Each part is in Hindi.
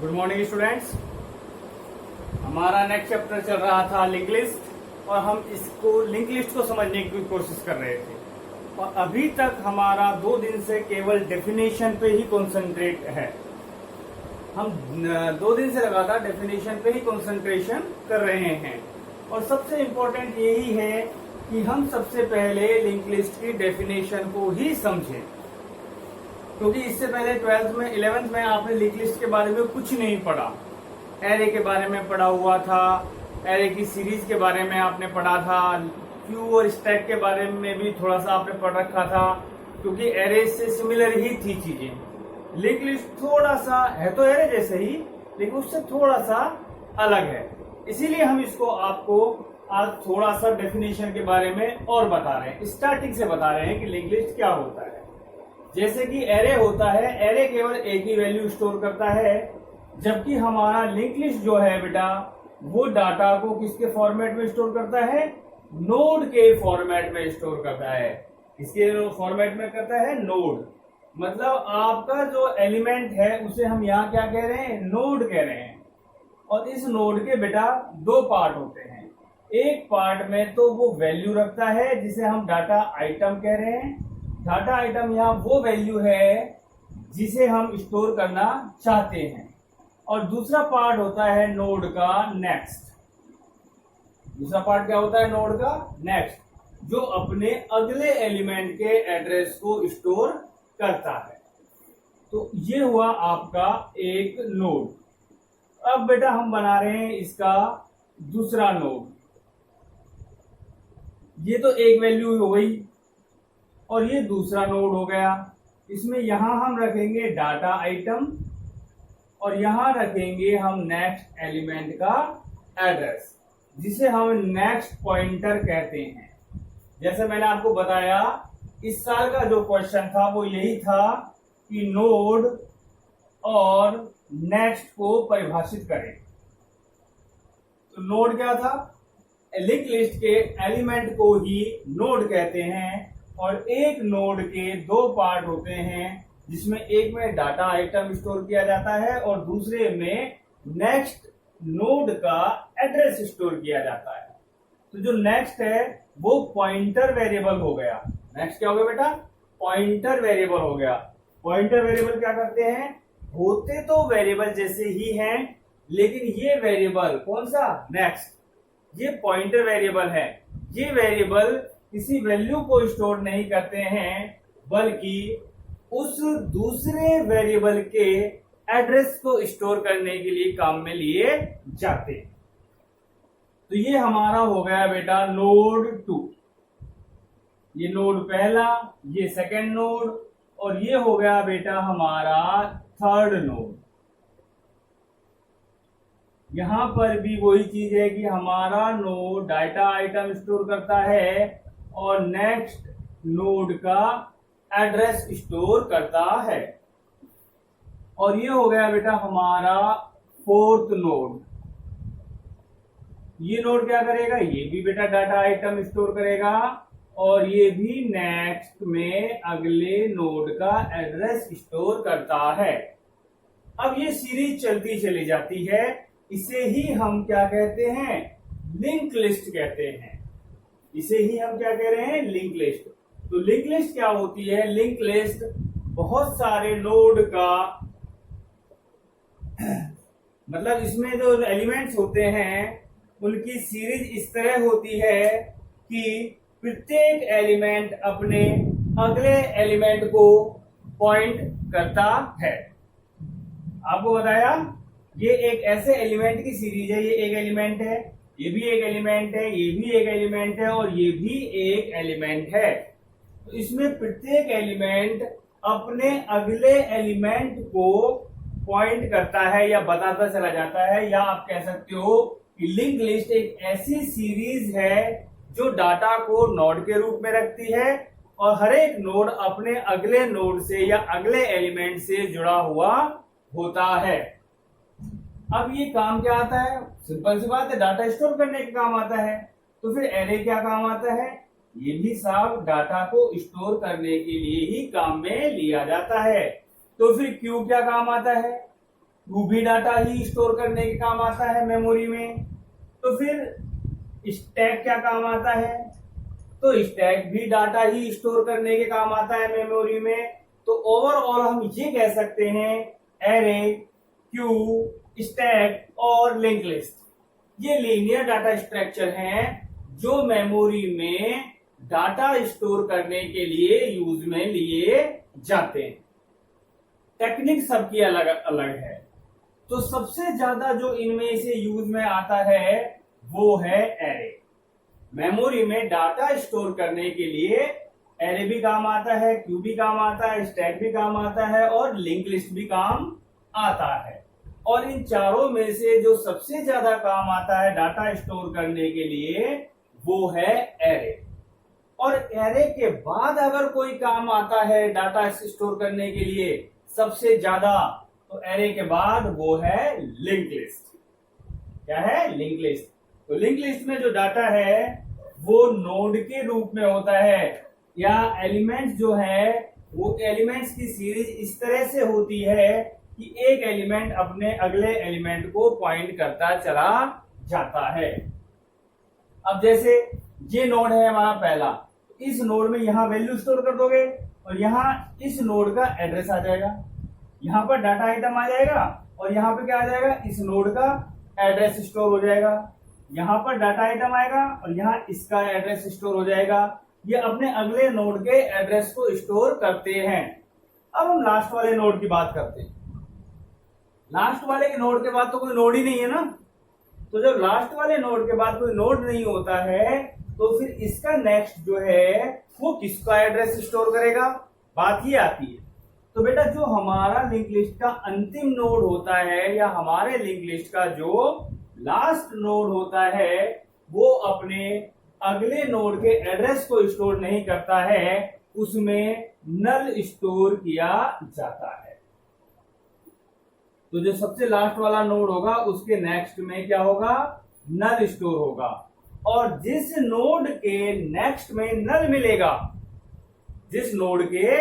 Good morning students. हमारा नेक्स्ट चैप्टर चल रहा था लिंक लिस्ट और हम इसको लिंक लिस्ट को समझने की कोशिश कर रहे थे और अभी तक हमारा 2 दिन से केवल डेफिनेशन पे ही कॉन्सेंट्रेट है। हम 2 दिन से लगातार डेफिनेशन पे ही कॉन्सेंट्रेशन कर रहे हैं और सबसे इम्पोर्टेंट यही है कि हम सबसे पहले लिंक लिस्ट की डेफिनेशन को ही समझें, क्योंकि इससे पहले 12th में 11th में आपने लिंक लिस्ट के बारे में कुछ नहीं पढ़ा। एरे के बारे में पढ़ा हुआ था, एरे की सीरीज के बारे में आपने पढ़ा था, क्यू और स्टैक के बारे में भी थोड़ा सा आपने पढ़ रखा था, क्योंकि एरे से सिमिलर ही थी चीजें। लिंक लिस्ट थोड़ा सा है तो एरे जैसे ही, लेकिन उससे थोड़ा सा अलग है। इसीलिए हम इसको आपको आज थोड़ा सा डेफिनेशन के बारे में और बता रहे हैं, स्टार्टिंग से बता रहे हैं कि लिंक लिस्ट क्या होता है। जैसे कि एरे होता है, एरे केवल एक ही वैल्यू स्टोर करता है, जबकि हमारा लिंक लिस्ट जो है बेटा वो डाटा को किसके फॉर्मेट में स्टोर करता है? नोड के फॉर्मेट में स्टोर करता है। किसके फॉर्मेट में करता है? नोड। मतलब आपका जो एलिमेंट है उसे हम यहाँ क्या कह रहे हैं? नोड कह रहे हैं। और इस नोड के बेटा 2 पार्ट होते हैं। एक पार्ट में तो वो वैल्यू रखता है जिसे हम डाटा आइटम कह रहे हैं। डाटा आइटम यहाँ वो वैल्यू है जिसे हम स्टोर करना चाहते हैं। और दूसरा पार्ट होता है नोड का नेक्स्ट। दूसरा पार्ट क्या होता है? नोड का नेक्स्ट, जो अपने अगले एलिमेंट के एड्रेस को स्टोर करता है। तो ये हुआ आपका एक नोड। अब बेटा हम बना रहे हैं इसका दूसरा नोड। ये तो एक वैल्यू हो गई और ये दूसरा नोड हो गया। इसमें यहां हम रखेंगे डाटा आइटम और यहां रखेंगे हम नेक्स्ट एलिमेंट का एड्रेस, जिसे हम नेक्स्ट पॉइंटर कहते हैं। जैसे मैंने आपको बताया, इस साल का जो क्वेश्चन था वो यही था कि नोड और नेक्स्ट को परिभाषित करें। तो नोड क्या था? लिंक लिस्ट के एलिमेंट को ही नोड कहते हैं और एक नोड के 2 पार्ट होते हैं, जिसमें एक में डाटा आइटम स्टोर किया जाता है और दूसरे में नेक्स्ट नोड का एड्रेस स्टोर किया जाता है। तो जो नेक्स्ट है वो पॉइंटर वेरिएबल हो गया। नेक्स्ट क्या हो गया बेटा? पॉइंटर वेरिएबल हो गया। पॉइंटर वेरिएबल क्या करते हैं? होते तो वेरिएबल जैसे ही हैं, लेकिन ये वेरिएबल कौन सा? नेक्स्ट। ये पॉइंटर वेरिएबल है। ये वेरिएबल किसी वैल्यू को स्टोर नहीं करते हैं, बल्कि उस दूसरे वेरिएबल के एड्रेस को स्टोर करने के लिए काम में लिए जाते हैं। तो ये हमारा हो गया बेटा नोड 2। ये नोड पहला, ये सेकंड नोड और ये हो गया बेटा हमारा थर्ड नोड। यहां पर भी वही चीज है कि हमारा नोड डाटा आइटम स्टोर करता है और नेक्स्ट नोड का एड्रेस स्टोर करता है। और ये हो गया बेटा हमारा 4th नोड। ये नोड क्या करेगा? ये भी बेटा डाटा आइटम स्टोर करेगा और ये भी नेक्स्ट में अगले नोड का एड्रेस स्टोर करता है। अब ये सीरीज चलती चली जाती है। इसे ही हम क्या कहते हैं? लिंक लिस्ट कहते हैं। इसे ही हम क्या कह रहे हैं? Link list. तो लिंक लिस्ट क्या होती है? लिंक लिस्ट बहुत सारे नोड का मतलब इसमें जो एलिमेंट्स होते हैं उनकी सीरीज इस तरह होती है कि प्रत्येक एलिमेंट अपने अगले एलिमेंट को पॉइंट करता है। आपको बताया ये एक ऐसे एलिमेंट की सीरीज है। ये एक एलिमेंट है, ये भी एक एलिमेंट है, ये भी एक एलिमेंट है और ये भी एक एलिमेंट है। तो इसमें प्रत्येक एलिमेंट अपने अगले एलिमेंट को पॉइंट करता है या बताता चला जाता है, या आप कह सकते हो कि लिंक लिस्ट एक ऐसी सीरीज है जो डाटा को नोड के रूप में रखती है और हर एक नोड अपने अगले नोड से या अगले एलिमेंट से जुड़ा हुआ होता है। अब ये काम क्या आता है? सिंपल सी बात है, डाटा स्टोर करने का काम आता है। तो फिर एरे क्या काम आता है? ये भी सब डाटा को स्टोर करने के लिए ही काम में लिया जाता है। तो फिर क्यू क्या काम आता है? वो भी डाटा ही स्टोर करने के काम आता है मेमोरी में। तो फिर स्टैक क्या काम आता है? तो स्टैक भी डाटा ही स्टोर करने के काम आता है मेमोरी में। तो ओवरऑल हम ये कह सकते हैं एरे, क्यू, स्टैक और लिंक लिस्ट ये लीनियर डाटा स्ट्रक्चर हैं जो मेमोरी में डाटा स्टोर करने के लिए यूज में लिए जाते हैं। टेक्निक सबकी अलग अलग है। तो सबसे ज्यादा जो इनमें से यूज में आता है वो है एरे। मेमोरी में डाटा स्टोर करने के लिए एरे भी काम आता है, क्यू भी काम आता है, स्टैक भी काम आता है और लिंक लिस्ट भी काम आता है। और इन चारों में से जो सबसे ज्यादा काम आता है डाटा स्टोर करने के लिए वो है एरे। और एरे के बाद अगर कोई काम आता है डाटा स्टोर करने के लिए सबसे ज्यादा, तो एरे के बाद वो है लिंक लिस्ट। क्या है? Link list. तो लिंक लिस्ट में जो डाटा है वो नोड के रूप में होता है, या एलिमेंट्स जो है वो एलिमेंट्स की सीरीज इस तरह से होती है कि एक एलिमेंट अपने अगले एलिमेंट को पॉइंट करता चला जाता है। अब जैसे ये नोड है हमारा पहला, इस नोड में यहां वैल्यू स्टोर कर दोगे और यहां इस नोड का एड्रेस आ जाएगा, यहां पर डाटा आइटम आ जाएगा और यहां पे क्या आ जाएगा? इस नोड का एड्रेस स्टोर हो जाएगा। यहां पर डाटा आइटम आएगा और यहां इसका एड्रेस स्टोर हो जाएगा। ये अपने अगले नोड के एड्रेस को स्टोर करते हैं। अब हम लास्ट वाले नोड की बात करते हैं। लास्ट वाले के नोड के बाद तो कोई नोड ही नहीं है ना। तो जब लास्ट वाले नोड के बाद कोई नोड नहीं होता है तो फिर इसका नेक्स्ट जो है वो किसका एड्रेस स्टोर करेगा? बात ये आती है। तो बेटा जो हमारा लिंक लिस्ट का अंतिम नोड होता है या हमारे लिंक लिस्ट का जो लास्ट नोड होता है वो अपने अगले नोड के एड्रेस को स्टोर नहीं करता है, उसमें नल स्टोर किया जाता है। तो जो सबसे लास्ट वाला नोड होगा उसके नेक्स्ट में क्या होगा? नल स्टोर होगा। और जिस नोड के नेक्स्ट में नल मिलेगा, जिस नोड के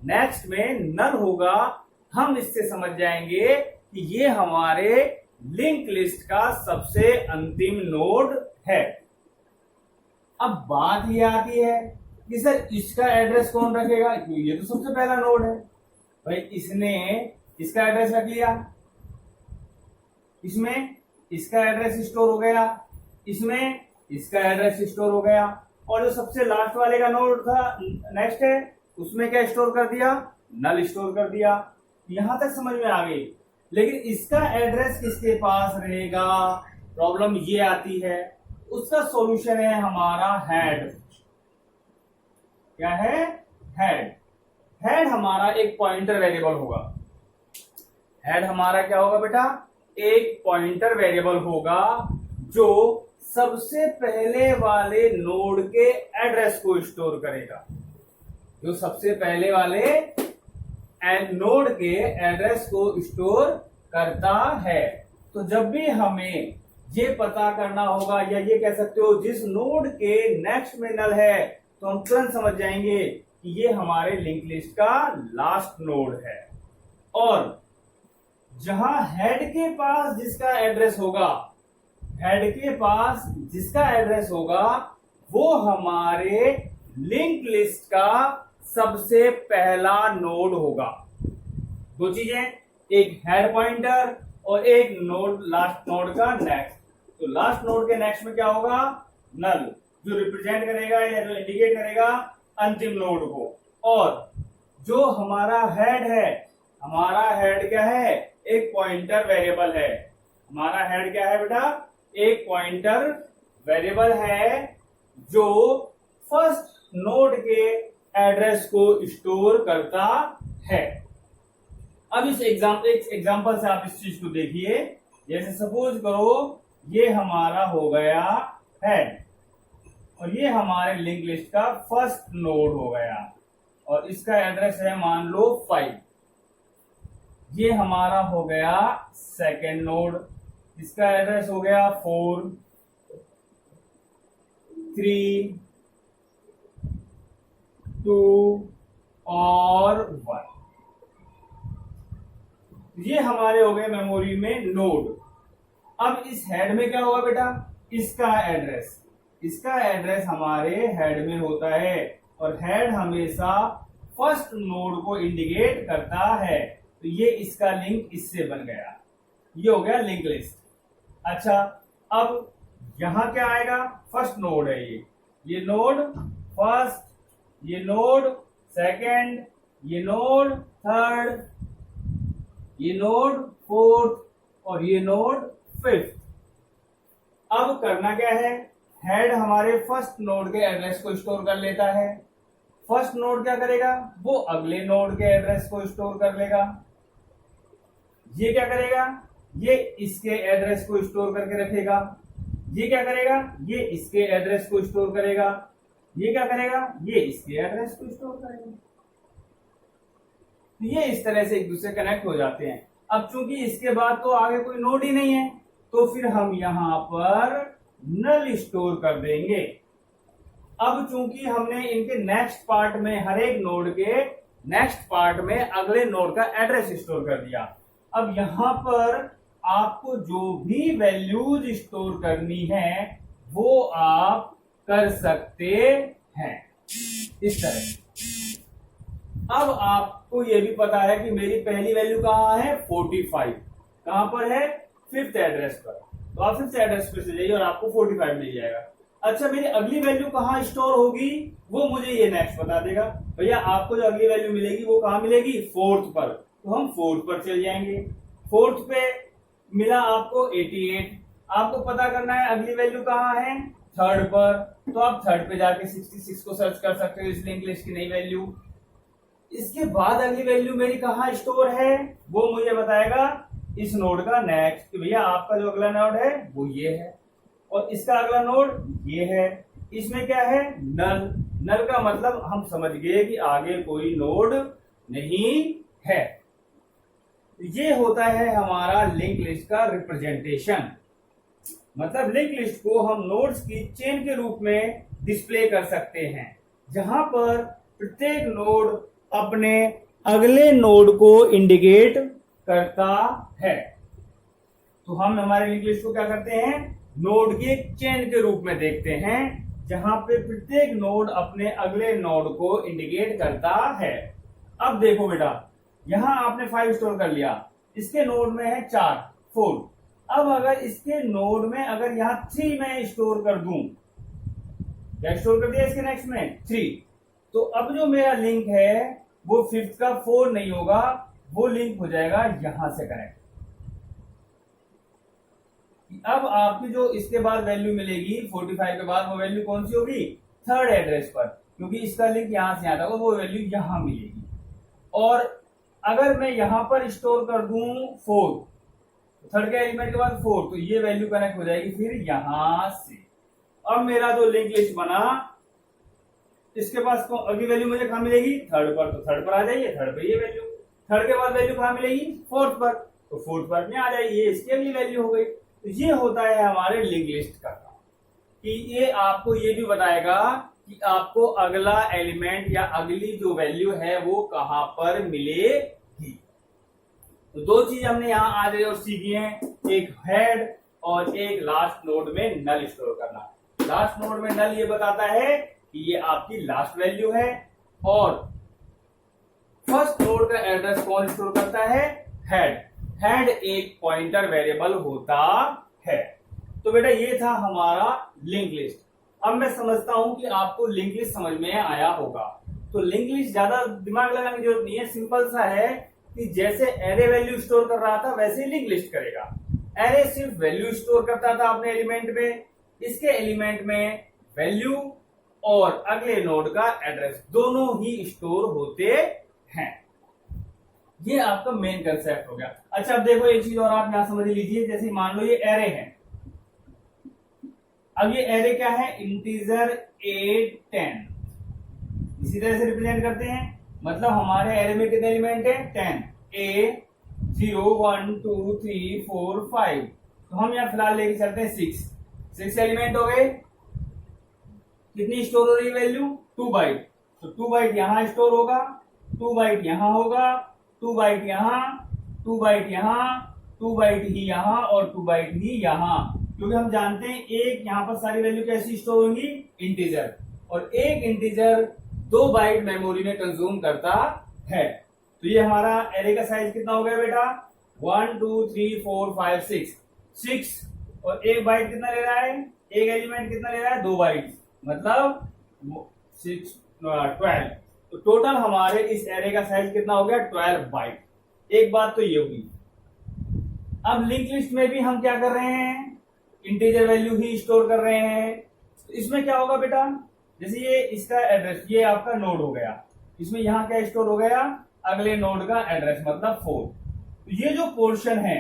नेक्स्ट में नल होगा, हम इससे समझ जाएंगे कि ये हमारे लिंक लिस्ट का सबसे अंतिम नोड है। अब बात ये आती है कि सर इसका एड्रेस कौन रखेगा? क्योंकि ये तो सबसे पहला नोड है। भाई इसने इसका एड्रेस रख लिया, इसमें इसका एड्रेस स्टोर हो गया, इसमें इसका एड्रेस स्टोर हो गया, और जो सबसे लास्ट वाले का नोड था नेक्स्ट है उसमें क्या स्टोर कर दिया? नल स्टोर कर दिया। यहां तक समझ में आ गई। लेकिन इसका एड्रेस किसके पास रहेगा? प्रॉब्लम ये आती है। उसका सॉल्यूशन है हमारा हेड। क्या है? हेड। हेड हमारा एक पॉइंटर वेरिएबल होगा। हेड हमारा क्या होगा बेटा? एक पॉइंटर वेरिएबल होगा जो सबसे पहले वाले नोड के एड्रेस को स्टोर करेगा। जो सबसे पहले वाले नोड के एड्रेस को स्टोर करता है। तो जब भी हमें ये पता करना होगा, या ये कह सकते हो जिस नोड के नेक्स्ट में नल है, तो हम तुरंत समझ जाएंगे कि ये हमारे लिंक लिस्ट का लास्ट नोड है। और जहां हेड के पास जिसका एड्रेस होगा, हेड के पास जिसका एड्रेस होगा वो हमारे लिंक लिस्ट का सबसे पहला नोड होगा। दो चीजें, एक हेड पॉइंटर और एक नोड लास्ट नोड का नेक्स्ट। तो लास्ट नोड के नेक्स्ट में क्या होगा? नल, जो रिप्रेजेंट करेगा या जो इंडिकेट करेगा अंतिम नोड को। और जो हमारा हेड है, हमारा हेड क्या है? एक पॉइंटर वेरिएबल है। हमारा हेड क्या है बेटा? एक पॉइंटर वेरिएबल है जो फर्स्ट नोड के एड्रेस को स्टोर करता है। अब इस एग्जांपल से आप इस चीज को देखिए। जैसे सपोज करो ये हमारा हो गया हेड और ये हमारे लिंक लिस्ट का फर्स्ट नोड हो गया और इसका एड्रेस है मान लो 5। ये हमारा हो गया सेकेंड नोड, इसका एड्रेस हो गया 4, 3, 2 और 1। ये हमारे हो गए मेमोरी में नोड। अब इस हेड में क्या होगा बेटा, इसका एड्रेस हमारे हेड में होता है और हेड हमेशा फर्स्ट नोड को इंडिकेट करता है। तो ये इसका लिंक इससे बन गया, ये हो गया लिंक लिस्ट। अच्छा, अब यहां क्या आएगा, फर्स्ट नोड है ये नोड फर्स्ट, ये नोड सेकंड, ये नोड थर्ड, ये नोड फोर्थ और ये नोड फिफ्थ। अब करना क्या है, हेड हमारे फर्स्ट नोड के एड्रेस को स्टोर कर लेता है। फर्स्ट नोड क्या करेगा, वो अगले नोड के एड्रेस को स्टोर कर लेगा। ये क्या करेगा, ये इसके एड्रेस को स्टोर करके रखेगा। ये क्या करेगा, ये इसके एड्रेस को स्टोर करेगा। ये क्या करेगा, ये इसके एड्रेस को स्टोर करेगा। तो ये इस तरह से एक दूसरे कनेक्ट हो जाते हैं। अब चूंकि इसके बाद तो आगे कोई नोड ही नहीं है, तो फिर हम यहां पर नल स्टोर कर देंगे। अब चूंकि हमने इनके नेक्स्ट पार्ट में, हर एक नोड के नेक्स्ट पार्ट में अगले नोड का एड्रेस स्टोर कर दिया। अब यहां पर आपको जो भी वैल्यूज स्टोर करनी है वो आप कर सकते हैं इस तरह। अब आपको ये भी पता है कि मेरी पहली वैल्यू कहां है, 45। कहां पर है, फिफ्थ एड्रेस पर। तो आप फिफ्थ एड्रेस पर से जाइए और आपको 45 मिल जाएगा। अच्छा, मेरी अगली वैल्यू कहां स्टोर होगी वो मुझे ये नेक्स्ट बता देगा। भैया आपको जो अगली वैल्यू मिलेगी वो कहां मिलेगी, फोर्थ पर। तो हम फोर्थ पर चल जाएंगे। फोर्थ पे मिला आपको 88। आपको पता करना है अगली वैल्यू कहां है, थर्ड पर। तो आप थर्ड पे जाके 66 को सर्च कर सकते हो, इस लिंक लिस्ट की नई वैल्यू। इसके बाद अगली वैल्यू मेरी कहां स्टोर है वो मुझे बताएगा इस नोड का नेक्स्ट, कि भैया आपका जो अगला नोड है वो ये है और इसका अगला नोड ये है। इसमें क्या है, नल। नल का मतलब हम समझ गए कि आगे कोई नोड नहीं है। ये होता है हमारा लिंक लिस्ट का रिप्रेजेंटेशन। मतलब लिंक लिस्ट को हम नोड्स की चेन के रूप में डिस्प्ले कर सकते हैं, जहां पर प्रत्येक नोड अपने अगले नोड को इंडिकेट करता है। तो हम हमारे लिंक लिस्ट को क्या करते हैं, नोड के चेन के रूप में देखते हैं, जहां पे प्रत्येक नोड अपने अगले नोड को इंडिकेट करता है। अब देखो बेटा, यहां आपने 5 स्टोर कर लिया, इसके नोड में है 4। अब अगर इसके नोड में अगर यहां 3 में स्टोर कर दूं, क्या स्टोर कर दिया इसके नेक्स्ट में 3, तो अब जो मेरा लिंक है वो फिफ्थ का 4 नहीं होगा, वो लिंक हो जाएगा यहां से कनेक्ट। अब आपकी जो इसके बाद वैल्यू मिलेगी 45 के बाद, वो वैल्यू कौन सी होगी, थर्ड एड्रेस पर, क्योंकि इसका लिंक यहां से आता होगा, वो वैल्यू यहां मिलेगी। और अगर मैं यहां पर स्टोर कर दूं 4, थर्ड के एलिमेंट के बाद 4, तो ये वैल्यू कनेक्ट हो जाएगी फिर यहां से। अब मेरा जो लिंक लिस्ट बना, इसके पास अगली वैल्यू मुझे कहां मिलेगी, थर्ड पर। तो थर्ड पर आ जाइए, थर्ड पे ये वैल्यू। थर्ड के बाद वैल्यू कहां मिलेगी, फोर्थ पर। तो फोर्थ पर में आ जाइए, इसकी अगली वैल्यू हो गई। तो ये होता है हमारे लिंक लिस्ट का काम, कि ये आपको ये भी बताएगा कि आपको अगला एलिमेंट या अगली जो वैल्यू है वो कहां पर मिलेगी। तो 2 चीज हमने यहां आज और सीखी है, एक हेड और एक लास्ट नोड में नल स्टोर करना। लास्ट नोड में नल ये बताता है कि ये आपकी लास्ट वैल्यू है, और फर्स्ट नोड का एड्रेस कौन स्टोर करता है, हेड। हेड एक पॉइंटर वेरिएबल होता है। तो बेटा ये था हमारा लिंक लिस्ट। अब मैं समझता हूं कि आपको लिंक लिस्ट समझ में आया होगा। तो लिंक लिस्ट ज्यादा दिमाग लगाने की जरूरत नहीं है, सिंपल सा है कि जैसे एरे वैल्यू स्टोर कर रहा था वैसे ही लिंक लिस्ट करेगा। एरे सिर्फ वैल्यू स्टोर करता था अपने एलिमेंट में, इसके एलिमेंट में वैल्यू और अगले नोड का एड्रेस दोनों ही स्टोर होते हैं। ये आपका मेन कंसेप्ट हो गया। अच्छा, अब देखो एक चीज और आप यहां समझ लीजिए, जैसे मान लो ये एरे है। अब ये एरे क्या है, इंटीजर 8, 10 इसी तरह से रिप्रेजेंट करते हैं। मतलब हमारे एरे में कितने एलिमेंट है, 10, A 0 1 2 3 4 5। तो हम यहां फिलहाल लेके चलते हैं 6 एलिमेंट हो गए। कितनी स्टोर हो रही वैल्यू, 2 बाइट। तो 2 बाइट यहां स्टोर होगा, 2 बाइट यहां होगा, 2 बाइट यहां, 2 बाइट यहाँ, 2 बाइट ही यहाँ और 2 बाइट ही यहाँ, क्योंकि हम जानते हैं एक यहाँ पर सारी वैल्यू कैसी स्टोर होंगी, इंटीजर, और एक इंटीजर 2 बाइट मेमोरी में कंज्यूम करता है। तो ये हमारा एरे का साइज कितना हो गया बेटा, 1 2 3 4 5 6, और एक बाइट कितना ले रहा है, एक एलिमेंट कितना ले रहा है, 2 बाइट, मतलब 6 12। तो टोटल हमारे इस एरे का साइज कितना हो गया, 12 बाइट। एक बात तो ये होगी। अब लिंक लिस्ट में भी हम क्या कर रहे हैं, इंटीजर वैल्यू ही स्टोर कर रहे हैं। तो इसमें क्या होगा बेटा, जैसे ये इसका एड्रेस, ये आपका नोड हो गया, इसमें यहाँ क्या स्टोर हो गया, अगले नोड का एड्रेस, मतलब 4। तो ये जो पोर्शन है,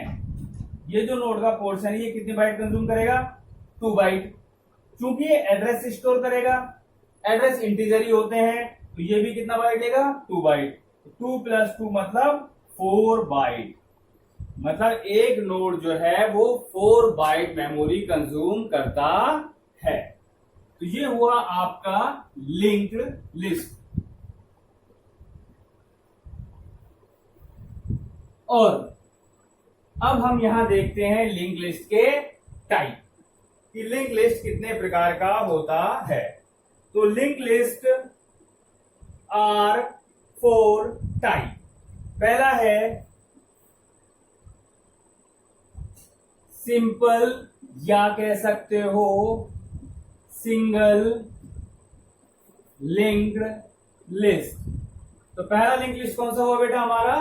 ये जो नोड का पोर्शन है, ये कितनी बाइट कंज्यूम करेगा, 2 बाइट। चूंकि ये एड्रेस स्टोर करेगा, एड्रेस इंटीजर ही होते हैं, तो ये भी कितना बाइट लेगा, 2 बाइट। 2 + 2 मतलब 4 बाइट, मतलब एक नोड जो है वो 4 बाइट मेमोरी कंज्यूम करता है। तो ये हुआ आपका लिंक्ड लिस्ट। और अब हम यहां देखते हैं लिंक लिस्ट के टाइप, कि लिंक लिस्ट कितने प्रकार का होता है। तो लिंक लिस्ट आर 4 टाइप। पहला है सिंपल, या कह सकते हो सिंगल लिंक्ड लिस्ट। तो पहला लिंक लिस्ट कौन सा हुआ बेटा हमारा,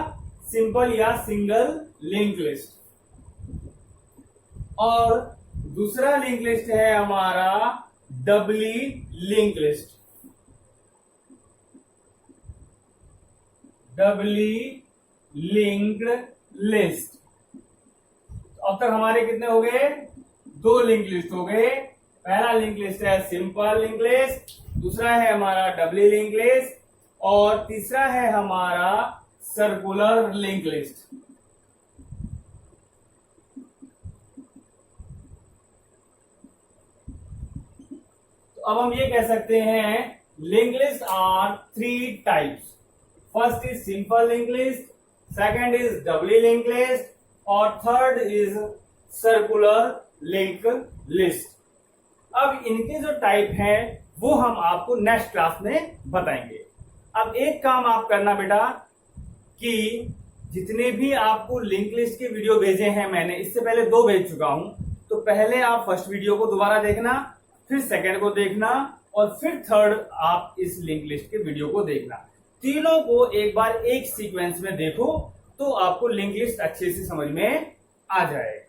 सिंपल या सिंगल लिंक लिस्ट। और दूसरा लिंक लिस्ट है हमारा doubly link list. Doubly linked list. अब तक हमारे कितने हो गए, 2 लिंक लिस्ट हो गए। पहला लिंक लिस्ट है सिंपल लिंक लिस्ट, दूसरा है हमारा डबली लिंक लिस्ट, और तीसरा है हमारा सर्कुलर लिंक लिस्ट। तो अब हम ये कह सकते हैं link list are 3 types. First is simple link list, second is doubly link list, और third is circular link list. अब इनके जो टाइप हैं वो हम आपको नेक्स्ट क्लास में बताएंगे। अब एक काम आप करना बेटा, कि जितने भी आपको लिंक लिस्ट के वीडियो भेजे हैं मैंने, इससे पहले 2 भेज चुका हूं, तो पहले आप फर्स्ट वीडियो को दोबारा देखना, फिर सेकंड को देखना, और फिर थर्ड आप इस लिंक लिस्ट के वीडियो को देखना। तीनों को एक बार एक सीक्वेंस में देखो, तो आपको लिंक लिस्ट अच्छे से समझ में आ जाएगा।